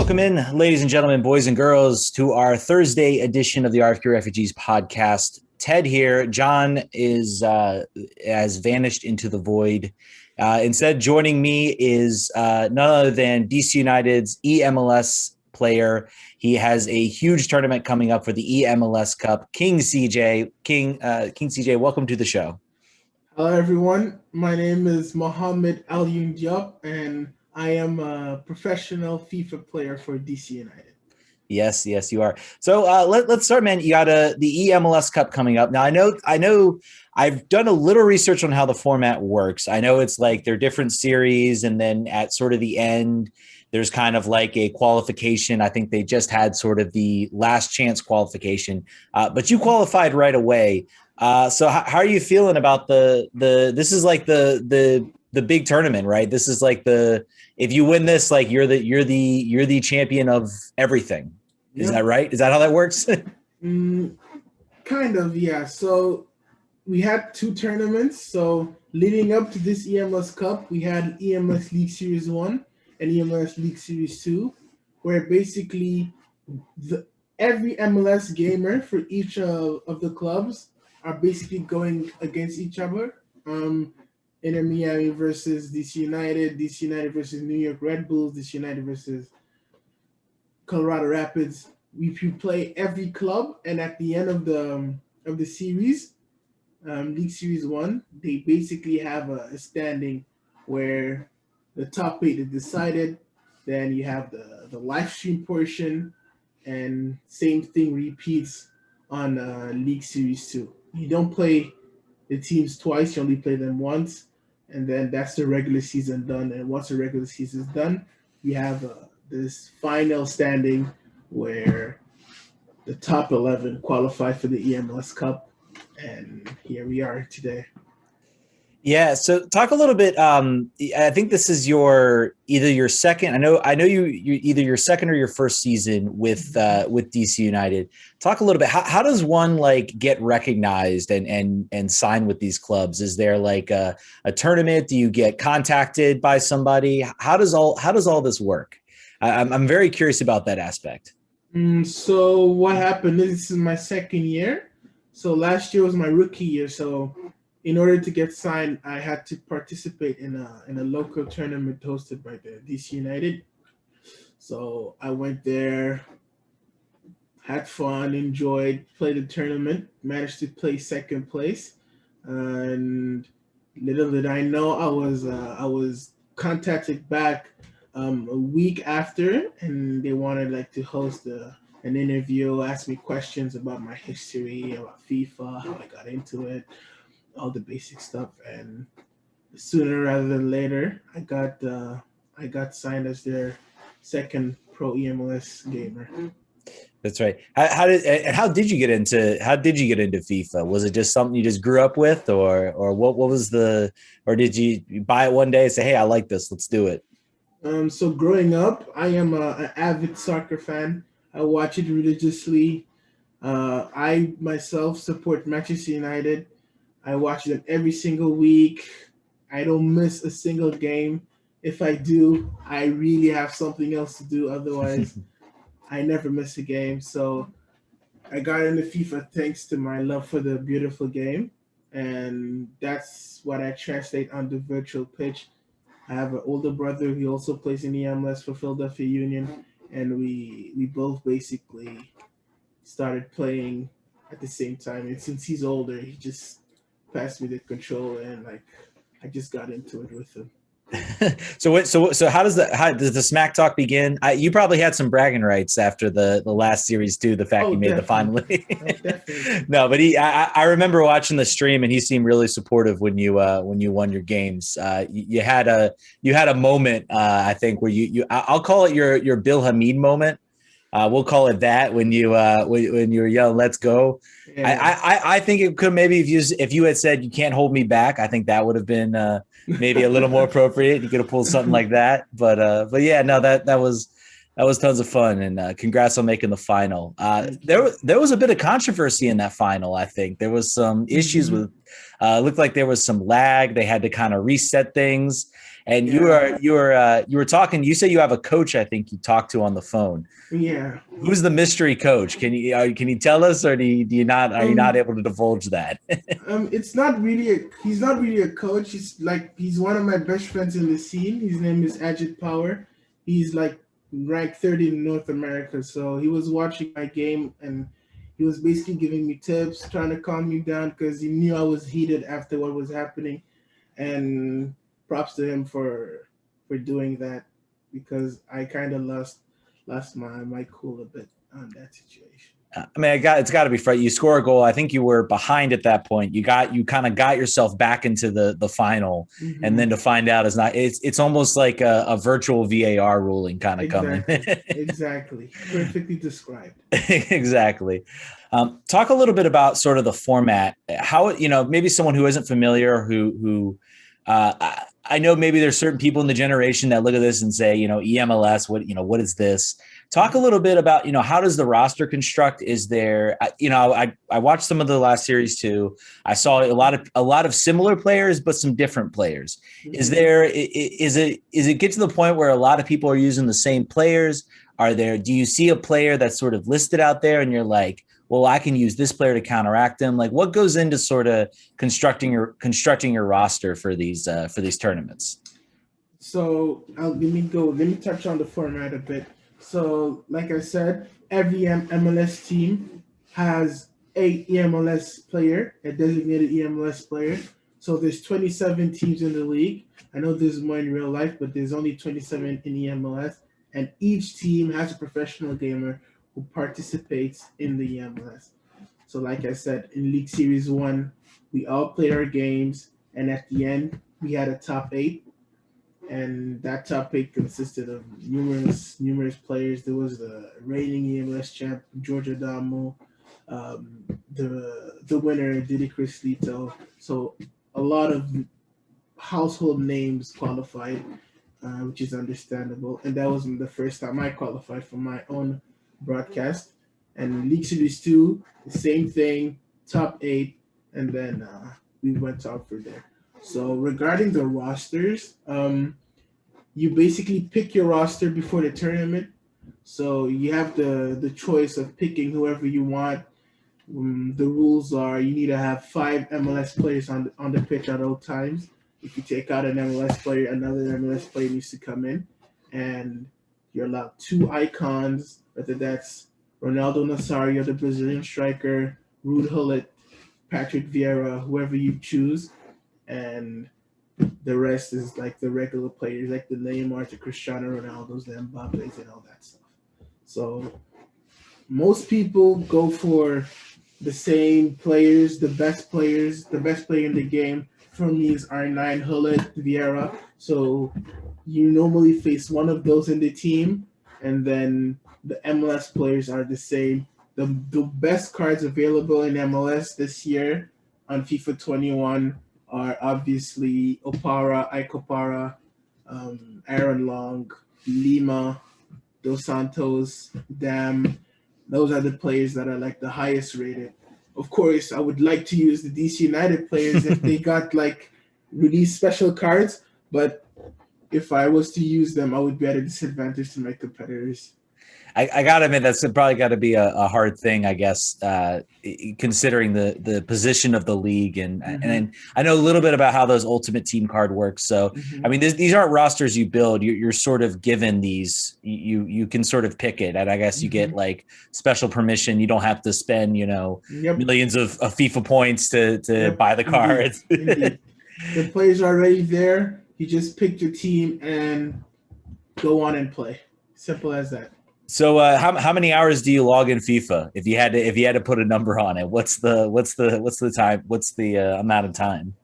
Welcome in, ladies and gentlemen, boys and girls, to our Thursday edition of the RFK Refugees podcast. Ted here. John has vanished into the void. Instead, joining me is none other than DC United's eMLS player. He has a huge tournament coming up for the eMLS Cup. KingCJ, KingCJ, welcome to the show. Hello, everyone. My name is Mohammed Al Diop, and I am a professional FIFA player for DC United. Yes, you are. So let's start, man. You got the eMLS Cup coming up. Now, I know I've done a little research on how the format works. I know it's like they're different series, and then at sort of the end, there's kind of like a qualification. I think they just had sort of the last chance qualification, but you qualified right away. So how are you feeling about this is like the big tournament, right? This is like if you win this, like you're the champion of everything. Is that right? Is that how that works? Kind of, yeah. So we had two tournaments. So leading up to this eMLS Cup, we had eMLS League Series 1 and eMLS League Series 2, where basically every MLS gamer for each of the clubs are basically going against each other. Inter Miami versus DC United versus New York Red Bulls, DC United versus Colorado Rapids. We play every club, and at the end of the series, League Series 1, they basically have a standing where the top 8 is decided. Then you have the live stream portion, and same thing repeats on League Series 2. You don't play the teams twice, you only play them once, and then that's the regular season done. And once the regular season is done, you have this final standing where the top 11 qualify for the eMLS Cup, and here we are today. Yeah. So talk a little bit. I think this is either your second. I know you either your second or your first season with DC United. Talk a little bit. How does one like get recognized and sign with these clubs? Is there like a tournament? Do you get contacted by somebody? How does all this work? I'm very curious about that aspect. So what happened? This is my second year. So last year was my rookie year. So in order to get signed, I had to participate in a local tournament hosted by the DC United. So I went there, had fun, enjoyed, played the tournament, managed to play second place, and little did I know I was contacted back a week after, and they wanted like to host an interview, ask me questions about my history, about FIFA, how I got into it, all the basic stuff. And sooner rather than later, I got signed as their second pro eMLS gamer. That's right. How did you get into FIFA? Was it just something you just grew up with, or what was or did you buy it one day and say, hey, I like this, let's do it? So growing up, I am an avid soccer fan. I watch it religiously. I myself support Manchester United. I watch them every single week. I don't miss a single game. If I do, I really have something else to do. Otherwise, I never miss a game. So I got into FIFA thanks to my love for the beautiful game. And that's what I translate on the virtual pitch. I have an older brother who also plays in the eMLS for Philadelphia Union. And we both basically started playing at the same time. And since he's older, he just passed me the control, and like I just got into it with him. So how does the smack talk begin? You probably had some bragging rights after the last series too. The fact you made definitely. The final. No, but I remember watching the stream, and he seemed really supportive when you won your games. You had a moment, I think, where I'll call it your Bill Hamid moment. We'll call it that when you were yelling, "Let's go." Yeah. I think it could maybe if you had said you can't hold me back, I think that would have been maybe a little more appropriate. You could have pulled something like that. But yeah, no, that was That was tons of fun, and congrats on making the final. Thank you. There was a bit of controversy in that final. I think there was some issues Hmm. with. Looked like there was some lag. They had to kind of reset things. And Yeah, you were talking. You say you have a coach. I think you talked to on the phone. yeah. Who's the mystery coach? Can you tell us, or do you not? Are you not Um, able to divulge that? it's not really he's not really a coach. He's one of my best friends in the scene. His name is Ajit Power. He's like ranked 30 in North America. So he was watching my game and he was basically giving me tips, trying to calm me down because he knew I was heated after what was happening. And props to him for doing that because I kind of lost my cool a bit on that situation. I mean, it's got to be right. You score a goal. I think you were behind at that point. You kind of got yourself back into the final, and Hmm. then to find out is not. It's almost like a virtual VAR ruling kind of coming. Exactly, perfectly described. Exactly. Talk a little bit about sort of the format. How maybe someone who isn't familiar I know maybe there's certain people in the generation that look at this and say, eMLS, what is this? Talk a little bit about, how does the roster construct? Is there, I watched some of the last series too. I saw a lot of similar players, but some different players. Hmm. Is it get to the point where a lot of people are using the same players? Do you see a player that's sort of listed out there and you're like, well, I can use this player to counteract them? Like, what goes into sort of constructing your roster for these tournaments? So let me go. Let me touch on the format a bit. So, like I said, every MLS team has a eMLS player, a designated eMLS player. So there's 27 teams in the league. I know there's more in real life, but there's only 27 in eMLS, and each team has a professional gamer who participates in the eMLS. So, like I said, in League Series 1, we all played our games, and at the end, we had a top 8. And that top 8 consisted of numerous players. There was the reigning EMS champ, Georgia Damo, the winner, Diddy Crislito. So a lot of household names qualified, which is understandable. And that wasn't the first time I qualified for my own broadcast. And League Series 2, the same thing, top 8, and then we went out for there. So regarding the rosters, you basically pick your roster before the tournament. So you have the choice of picking whoever you want. The rules are you need to have 5 MLS players on the pitch at all times. If you take out an MLS player, another MLS player needs to come in, and you're allowed 2 icons, whether that's Ronaldo Nazario, the Brazilian striker, Ruud Gullit, Patrick Vieira, whoever you choose, and the rest is like the regular players, like the Neymar, the Cristiano Ronaldo's, the Mbappe's, and all that stuff. So most people go for the same players, the best player in the game. For me is R9, Hullet, Vieira. So you normally face one of those in the team, and then the MLS players are the same. The best cards available in MLS this year on FIFA 21 are obviously Opara, Ike Opara, Aaron Long, Lima, Dos Santos, Dam. Those are the players that are like the highest rated. Of course, I would like to use the DC United players if they got like release special cards, but if I was to use them, I would be at a disadvantage to my competitors. I gotta admit that's probably got to be a hard thing, I guess, considering the position of the league, Mm-hmm. and I know a little bit about how those ultimate team card works. So, I Mm-hmm. mean, these aren't rosters you build. You're sort of given these. You can sort of pick it, and I guess you get Mm-hmm. like special permission. You don't have to spend Yep. millions of FIFA points to Yep. buy the Indeed. cards. Indeed. The players are already there. You just pick your team and go on and play. Simple as that. So how many hours do you log in FIFA? If you had to put a number on it, what's the time? What's the amount of time?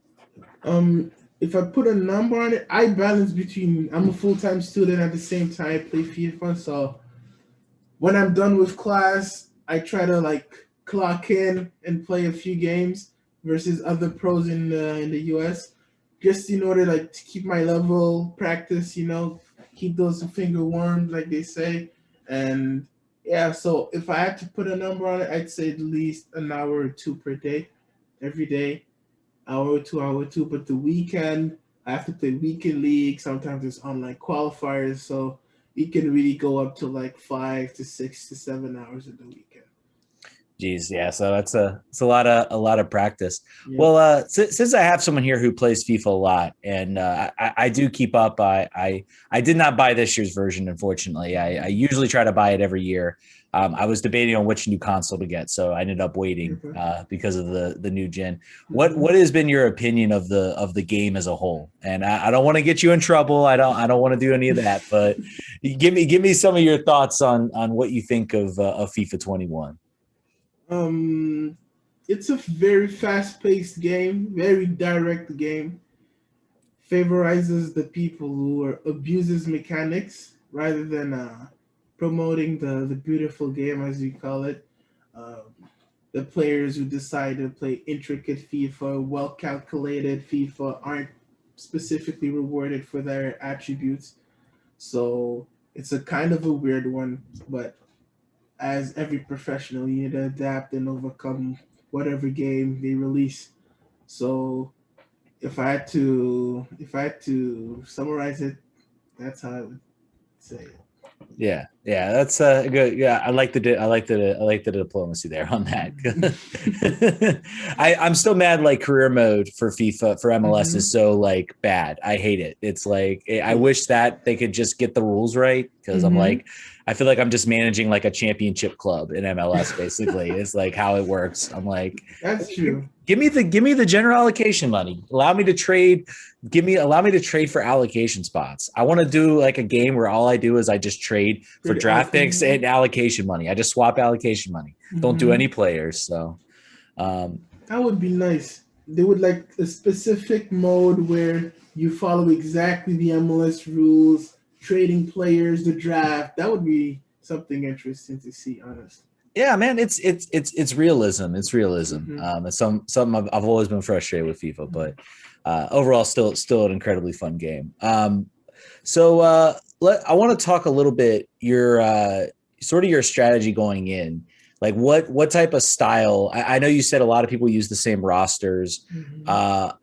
Um, if I put a number on it, I balance between. I'm a full time student at the same time I play FIFA. So when I'm done with class, I try to like clock in and play a few games versus other pros in the US, just in order like to keep my level, practice. Keep those finger warm, like they say. And yeah, so if I had to put a number on it, I'd say at least an hour or two per day, every day, hour or two. But the weekend, I have to play weekend league. Sometimes there's online qualifiers, so it can really go up to like 5 to 6 to 7 hours of the weekend. Geez, yeah. So it's a lot of practice. Yep. Well, since I have someone here who plays FIFA a lot, and I do keep up. I did not buy this year's version, unfortunately. I usually try to buy it every year. I was debating on which new console to get, so I ended up waiting Okay. because of the new gen. What Mhm. what has been your opinion of the game as a whole? And I don't want to get you in trouble. I don't want to do any of that. But give me some of your thoughts on what you think of FIFA 21. Um, it's a very fast-paced game, very direct game. Favorizes the people who are abuses mechanics rather than promoting the beautiful game as we call it. Um, the players who decide to play intricate FIFA, well calculated FIFA, aren't specifically rewarded for their attributes. So it's a kind of a weird one, but as every professional, you need to adapt and overcome whatever game they release. So if I had to summarize it, that's how I would say it. Yeah, that's good. Yeah, I like the diplomacy there on that. I'm still mad. Like career mode for FIFA for MLS is Mm-hmm. so like bad. I hate it. It's like I Yeah. wish that they could just get the rules right because I'm Mm-hmm. like I feel like I'm just managing like a championship club in MLS. Basically, is like how it works. I'm like, That's true. give me the general allocation money. Allow me to trade allow me to trade for allocation spots. I want to do like a game where all I do is I just trade for Pretty draft picks outstanding. and allocation money. I just swap allocation money. Don't do Mm-hmm. any players. So um, That would be nice. They would like a specific mode where you follow exactly the MLS rules, trading players, the draft. That would be something interesting to see, honestly. yeah, man, it's realism. It's realism. Mm-hmm. It's something I've always been frustrated with FIFA, but overall, still an incredibly fun game. So I want to talk a little bit your sort of your strategy going in. Like what type of style? I know you said a lot of people use the same rosters. Mm-hmm.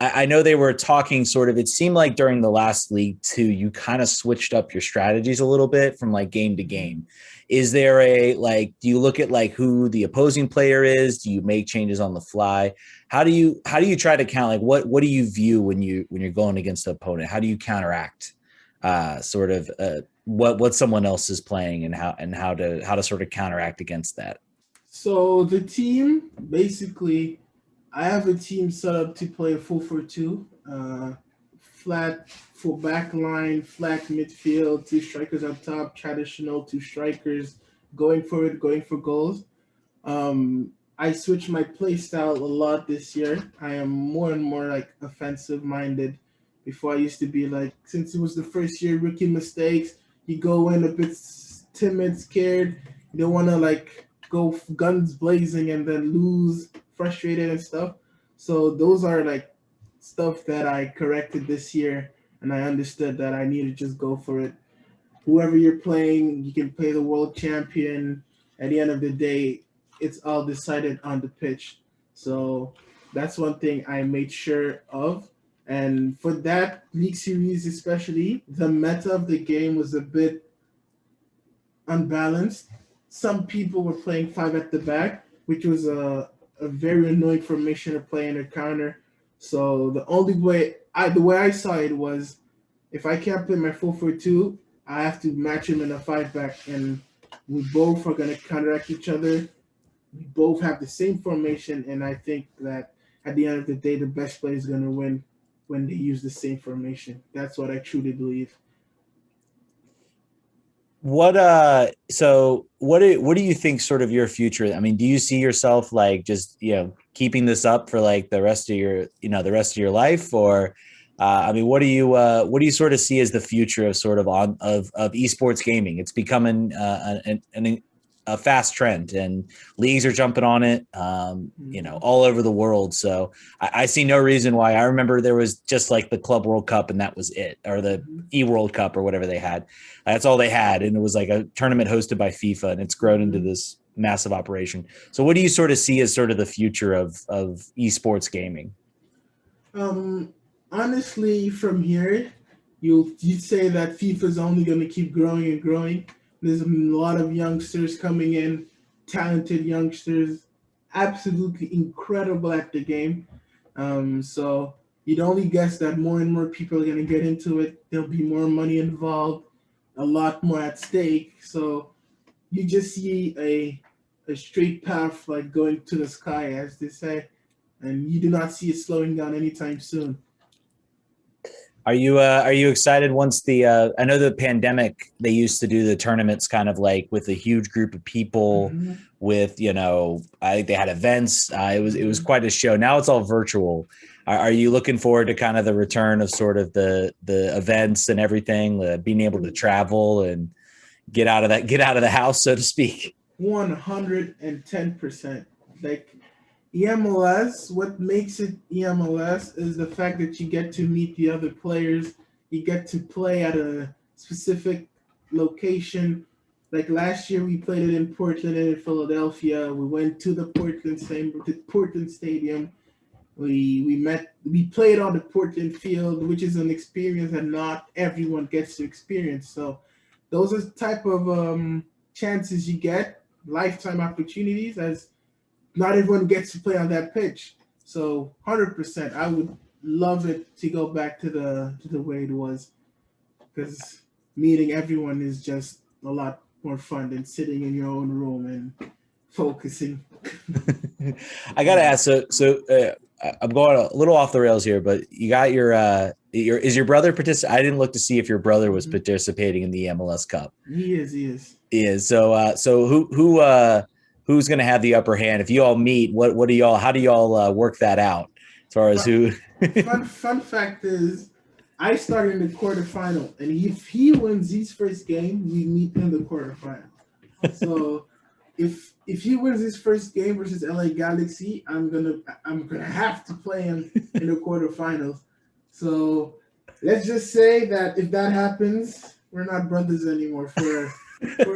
I know they were talking sort of. It seemed like during the last league too, you kind of switched up your strategies a little bit from like game to game. Is there a like? Do you look at like who the opposing player is? Do you make changes on the fly? How do you try to count? Like what do you view when you're going against the opponent? How do you counteract? Sort of what someone else is playing and how to sort of counteract against that. So the team basically, I have a team set up to play a 4-4-2, flat for back line, flat midfield, two strikers on top, traditional two strikers, going for it, going for goals. I switched my play style a lot this year. I am more and more like offensive minded. Before I used to be like, since it was the first year, rookie mistakes, you go in a bit timid, scared. You don't want to like go guns blazing and then lose, frustrated and stuff. So those are like stuff that I corrected this year, and I understood that I need to just go for it. Whoever you're playing, you can play the world champion. At the end of the day, it's all decided on the pitch. So that's one thing I made sure of. And for that league series, especially, the meta of the game was a bit unbalanced. Some people were playing five at the back, which was a very annoying formation to play in a counter. So the way I saw it was if I can't play my 4-4-2, I have to match him in a five back, and we both are gonna counteract each other. We both have the same formation, and I think that at the end of the day, the best player is gonna win when they use the same formation. That's what I truly believe. What do you think sort of your future? I mean, do you see yourself like just keeping this up for like the rest of your life, or I mean, what do you sort of see as the future of sort of on of esports gaming? It's becoming a fast trend, and leagues are jumping on it, all over the world. So I see no reason why. I remember there was just like the Club World Cup, and that was it, or the eWorld Cup or whatever they had. That's all they had, and it was like a tournament hosted by FIFA, and it's grown into this massive operation. So what do you sort of see as sort of the future of esports gaming? Honestly, from here, you'd say that FIFA's only going to keep growing and growing. There's a lot of youngsters coming in, talented youngsters, absolutely incredible at the game. So you'd only guess that more and more people are going to get into it. There'll be more money involved, a lot more at stake. So you just see a straight path like going to the sky, as they say, and you do not see it slowing down anytime soon. Are you excited once the I know the pandemic, they used to do the tournaments kind of like with a huge group of people with, I think they had events. It was quite a show. Now it's all virtual. Are you looking forward to kind of the return of sort of the events and everything, being able to travel and get out of the house, so to speak? 110%. Like eMLS, what makes it eMLS is the fact that you get to meet the other players. You get to play at a specific location. Like last year, we played it in Portland and in Philadelphia. We went to the Portland Stadium. We played on the Portland field, which is an experience that not everyone gets to experience. So those are the type of chances you get, lifetime opportunities, as not everyone gets to play on that pitch. So 100%, I would love it to go back to the way it was, because meeting everyone is just a lot more fun than sitting in your own room and focusing. I gotta ask. So I'm going a little off the rails here, but you got your is your brother participate? I didn't look to see if your brother was participating in the MLS Cup. He is. He is. So who's going to have the upper hand if you all meet? How do y'all work that out as far as who? Fun fact is, I started in the quarterfinal, and if he wins his first game, we meet in the quarterfinal. So if he wins his first game versus LA Galaxy, I'm gonna have to play him in the quarterfinals. So let's just say that if that happens, we're not brothers anymore for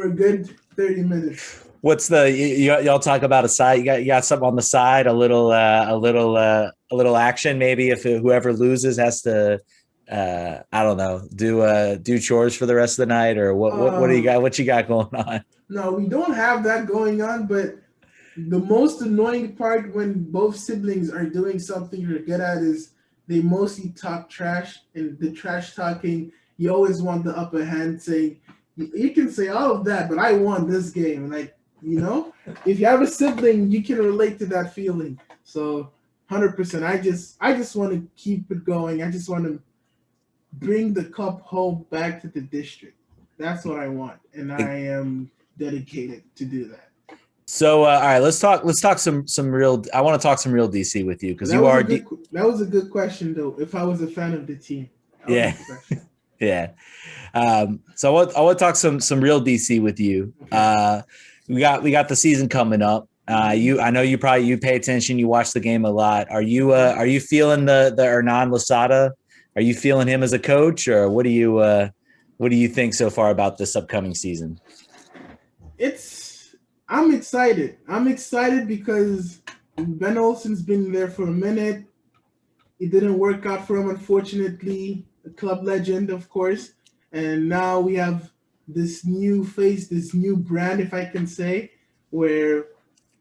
a good 30 minutes. What's y'all talk about a side? You got something on the side, a little action maybe if whoever loses has to I don't know, do chores for the rest of the night, or what do you got? What you got going on? No, we don't have that going on, but the most annoying part when both siblings are doing something you're good at is they mostly talk trash, and the trash talking, you always want the upper hand, saying, you can say all of that, but I won this game. Like, if you have a sibling, you can relate to that feeling. So 100%. I just want to keep it going. I just want to bring the cup home back to the district. That's what I want, and I am dedicated to do that. So all right, let's talk some real. I want to talk some real DC with you, because you are. That was a good question, though. If I was a fan of the team, yeah, yeah. So I want to talk some real DC with you. Okay. We got the season coming up. I know you pay attention. You watch the game a lot. Are you feeling the Hernan Losada? Are you feeling him as a coach, or what do you think so far about this upcoming season? I'm excited. I'm excited because Ben Olsen's been there for a minute. It didn't work out for him, unfortunately. A club legend, of course. And now we have this new face, this new brand, if I can say, where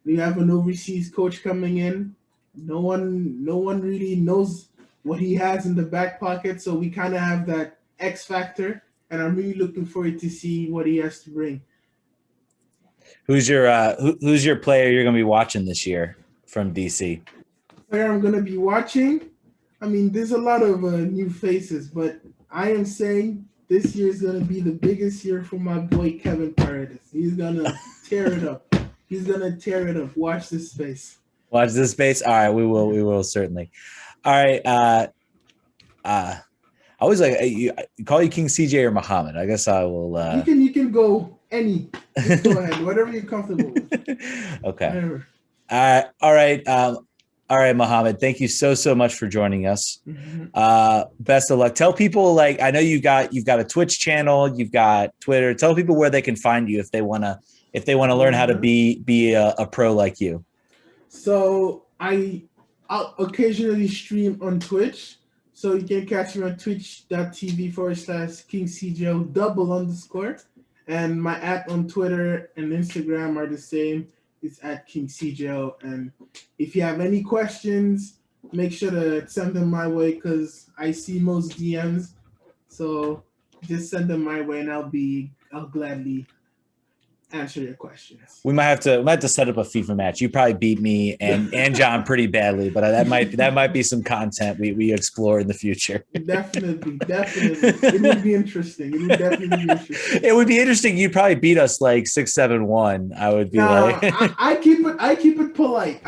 we have an overseas coach coming in. No one really knows what he has in the back pocket, so we kind of have that X factor, and I'm really looking forward to see what he has to bring. Who's your player you're going to be watching this year from DC? Player I'm going to be watching? I mean, there's a lot of new faces, but I am saying this year is going to be the biggest year for my boy Kevin Paredes. He's going to tear it up. He's going to tear it up. Watch this space. Watch this space. All right, we will certainly. All right. I always like you call you KingCJ or Muhammad. I guess I will. You can go any. Just go ahead, whatever you're comfortable with. Okay. Whatever. All right. All right, Muhammad. Thank you so much for joining us. Best of luck. Tell people, like, I know you've got a Twitch channel, you've got Twitter. Tell people where they can find you if they wanna learn how to be a pro like you. So I'll occasionally stream on Twitch. So you can catch me on twitch.tv/KingCJ0 _. And my on Twitter and Instagram are the same. It's at KingCJ0. And if you have any questions, make sure to send them my way because I see most DMs. So just send them my way and I'll gladly answer your questions. We might have to set up a FIFA match. You probably beat me and John pretty badly, but that might be some content we explore in the future. Definitely. It would be interesting. It would definitely be interesting. It would be interesting. You'd probably beat us like 6-7-1. I would be like, I keep it polite.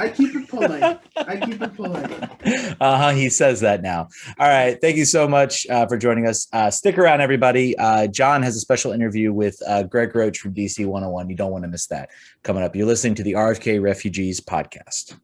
He says that now. All right. Thank you so much for joining us. Stick around, everybody. John has a special interview with Greg Roach from DC 101. You don't want to miss that coming up. You're listening to the RFK Refugees podcast.